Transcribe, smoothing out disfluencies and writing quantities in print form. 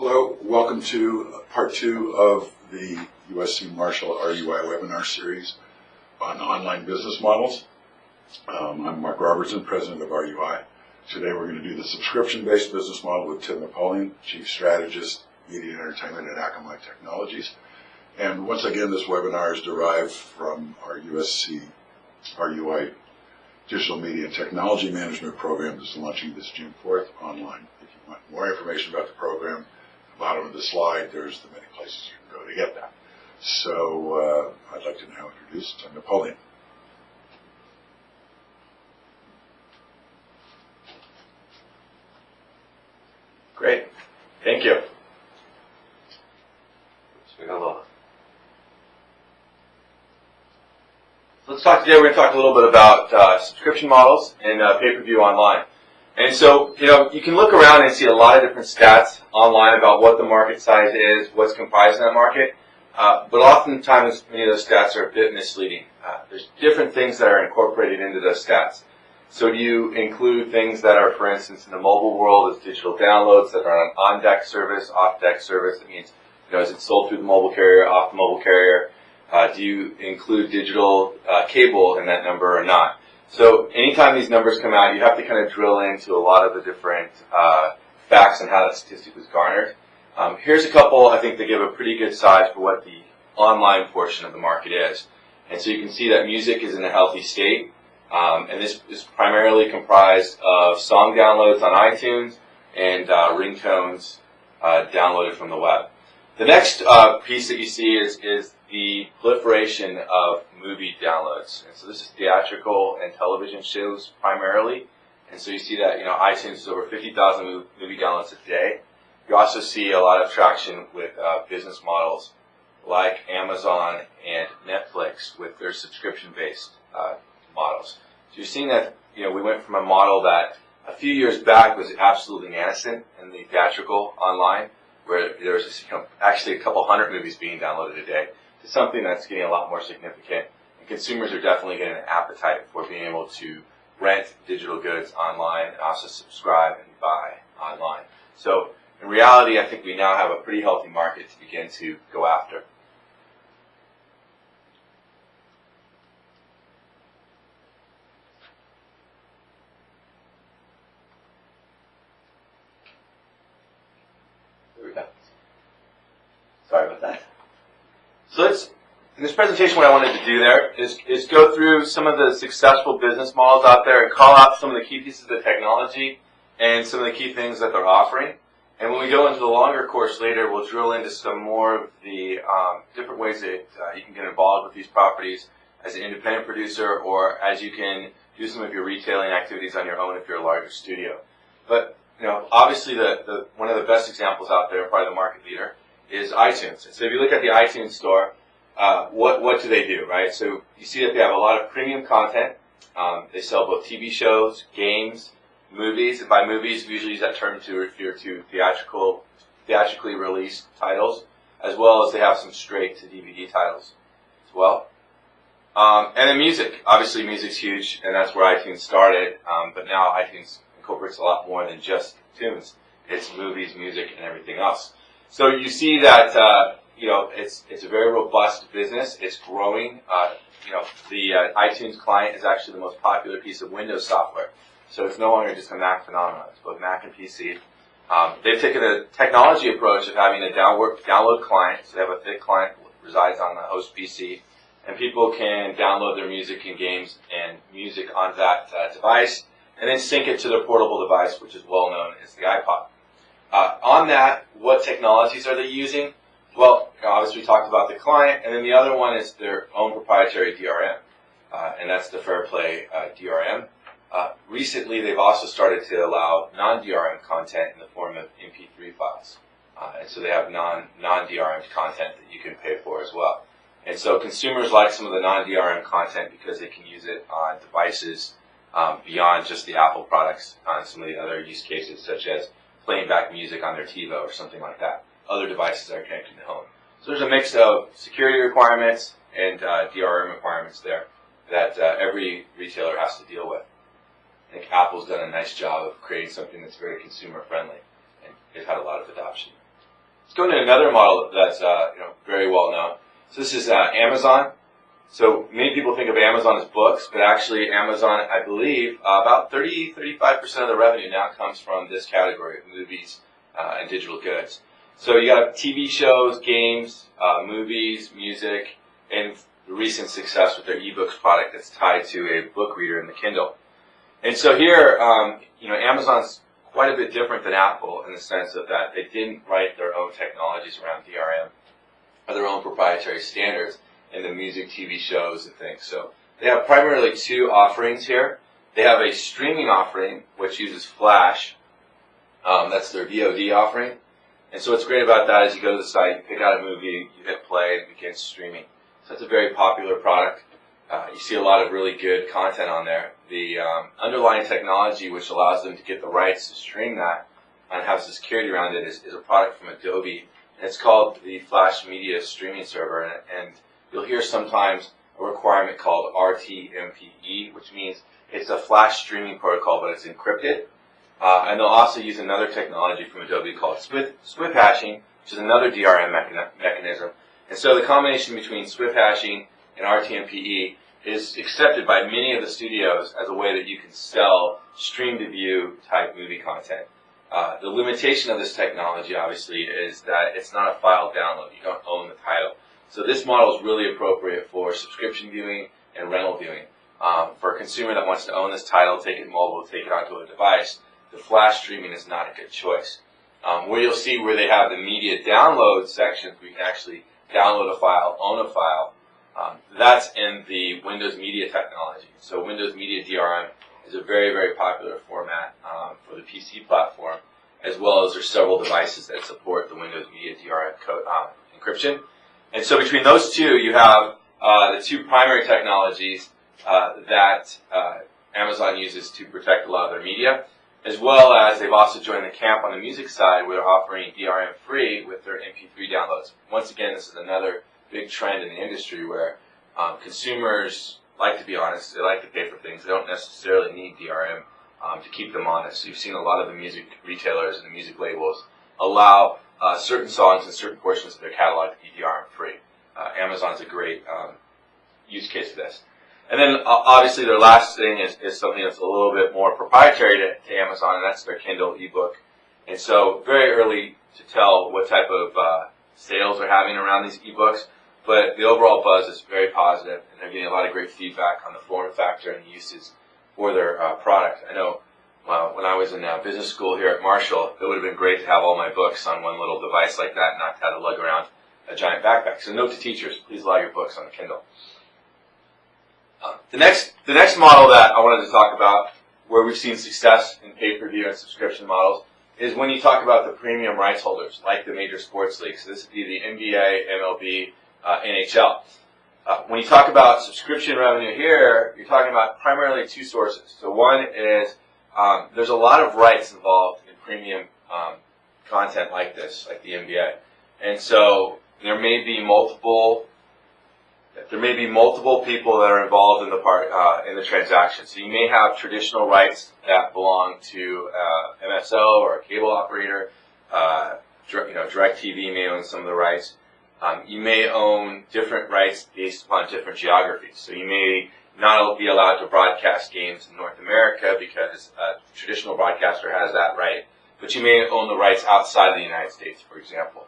Hello, welcome to part 2 of the USC Marshall RUI webinar series on online business models. I'm Mark Robertson, president of RUI. Today we're going to do the subscription-based business model with Tim Napoleon, chief strategist, media and entertainment at Akamai Technologies. And once again, this webinar is derived from our USC RUI Digital Media and Technology Management program that's launching this June 4th online. If you want more information about the program, at the bottom of the slide, there's the many places you can go to get that. So I'd like to now introduce Tim Napoleon. Great. Thank you. Let's talk today. We're going to talk a little bit about subscription models and pay-per-view online. And so, you can look around and see a lot of different stats online about what the market size is, what's comprising that market. But oftentimes, many of those stats are a bit misleading. There's different things that are incorporated into those stats. So do you include things that are, for instance, in the mobile world as digital downloads that are on on-deck service, off-deck service? That means, is it sold through the mobile carrier, off the mobile carrier? Do you include digital cable in that number or not? So anytime these numbers come out, you have to kind of drill into a lot of the different facts and how that statistic was garnered. Here's a couple, I think, that give a pretty good size for what the online portion of the market is. And so you can see that music is in a healthy state. And this is primarily comprised of song downloads on iTunes and ringtones downloaded from the web. The next piece that you see is the proliferation of movie downloads. And so this is theatrical and television shows primarily. And so you see that, iTunes is over 50,000 movie downloads a day. You also see a lot of traction with business models like Amazon and Netflix with their subscription-based models. So you're seeing that, we went from a model that a few years back was absolutely nascent in the theatrical online, where there was actually a couple hundred movies being downloaded a day, to something that's getting a lot more significant. And consumers are definitely getting an appetite for being able to rent digital goods online and also subscribe and buy online. So in reality, I think we now have a pretty healthy market to begin to go after. Sorry about that. So in this presentation, what I wanted to do there is go through some of the successful business models out there and call out some of the key pieces of technology and some of the key things that they're offering. And when we go into the longer course later, we'll drill into some more of the different ways that you can get involved with these properties as an independent producer, or as you can do some of your retailing activities on your own if you're a larger studio. But obviously one of the best examples out there, probably the market leader, is iTunes. And so if you look at the iTunes store, what do they do, right? So you see that they have a lot of premium content. They sell both TV shows, games, movies, and by movies we usually use that term to refer to theatrically released titles, as well as they have some straight to DVD titles as well. And then music. Obviously music's huge, and that's where iTunes started, but now iTunes incorporates a lot more than just tunes. It's movies, music, and everything else. So you see that it's a very robust business. It's growing. The iTunes client is actually the most popular piece of Windows software. So it's no longer just a Mac phenomenon. It's both Mac and PC. They've taken a technology approach of having a download client. So they have a thick client that resides on the host PC, and people can download their music and games and music on that device, and then sync it to their portable device, which is well known as the iPod. On that, what technologies are they using? Well, obviously we talked about the client, and then the other one is their own proprietary DRM, and that's the FairPlay DRM. Recently, they've also started to allow non-DRM content in the form of MP3 files, and so they have non-DRM content that you can pay for as well. And so consumers like some of the non-DRM content because they can use it on devices beyond just the Apple products, on some of the other use cases, such as playing back music on their TiVo or something like that. Other devices are connected to home. So there's a mix of security requirements and DRM requirements there that every retailer has to deal with. I think Apple's done a nice job of creating something that's very consumer friendly, and they've had a lot of adoption. Let's go into another model that's very well known. So this is Amazon. So many people think of Amazon as books, but actually Amazon, I believe, about 35% of the revenue now comes from this category of movies and digital goods. So you got TV shows, games, movies, music, and the recent success with their ebooks product that's tied to a book reader in the Kindle. And so here, Amazon's quite a bit different than Apple in the sense of that they didn't write their own technologies around DRM or their own proprietary standards in the music, TV shows, and things. So they have primarily two offerings here. They have a streaming offering which uses Flash. That's their VOD offering. And so what's great about that is you go to the site, you pick out a movie, you hit play, and it begins streaming. So it's a very popular product. You see a lot of really good content on there. The underlying technology which allows them to get the rights to stream that and have security around it is a product from Adobe. And it's called the Flash Media Streaming Server. And you'll hear sometimes a requirement called RTMPE, which means it's a Flash streaming protocol, but it's encrypted. And they'll also use another technology from Adobe called Swift hashing, which is another DRM mechanism. And so the combination between Swift hashing and RTMPE is accepted by many of the studios as a way that you can sell stream-to-view type movie content. The limitation of this technology, obviously, is that it's not a file download. You don't own the title. So this model is really appropriate for subscription viewing and rental viewing. For a consumer that wants to own this title, take it mobile, take it onto a device, the Flash streaming is not a good choice. Where you'll see where they have the media download sections, we can actually download a file, own a file. That's in the Windows Media technology. So Windows Media DRM is a very, very popular format for the PC platform, as well as there's several devices that support the Windows Media DRM encryption. And so between those two, you have the two primary technologies that Amazon uses to protect a lot of their media, as well as they've also joined the camp on the music side where they're offering DRM free with their MP3 downloads. Once again, this is another big trend in the industry where consumers like to be honest. They like to pay for things. They don't necessarily need DRM to keep them honest. So you've seen a lot of the music retailers and the music labels allow certain songs and certain portions of their catalog to be DRM free. Amazon's a great use case of this. And then obviously their last thing is something that's a little bit more proprietary to Amazon, and that's their Kindle ebook. And so very early to tell what type of sales they're having around these ebooks, but the overall buzz is very positive, and they're getting a lot of great feedback on the form factor and the uses for their product. I know when I was in business school here at Marshall, it would have been great to have all my books on one little device like that and not have to lug around a giant backpack. So note to teachers, please allow your books on Kindle. The next model that I wanted to talk about, where we've seen success in pay-per-view and subscription models, is when you talk about the premium rights holders, like the major sports leagues. So this would be the NBA, MLB, NHL. When you talk about subscription revenue here, you're talking about primarily two sources. So one is there's a lot of rights involved in premium content like this, like the NBA. And so there may be multiple people that are involved in the transaction. So you may have traditional rights that belong to MSO or a cable operator. DirecTV may own some of the rights. You may own different rights based upon different geographies. So you may not be allowed to broadcast games in North America because a traditional broadcaster has that right, but you may own the rights outside of the United States, for example.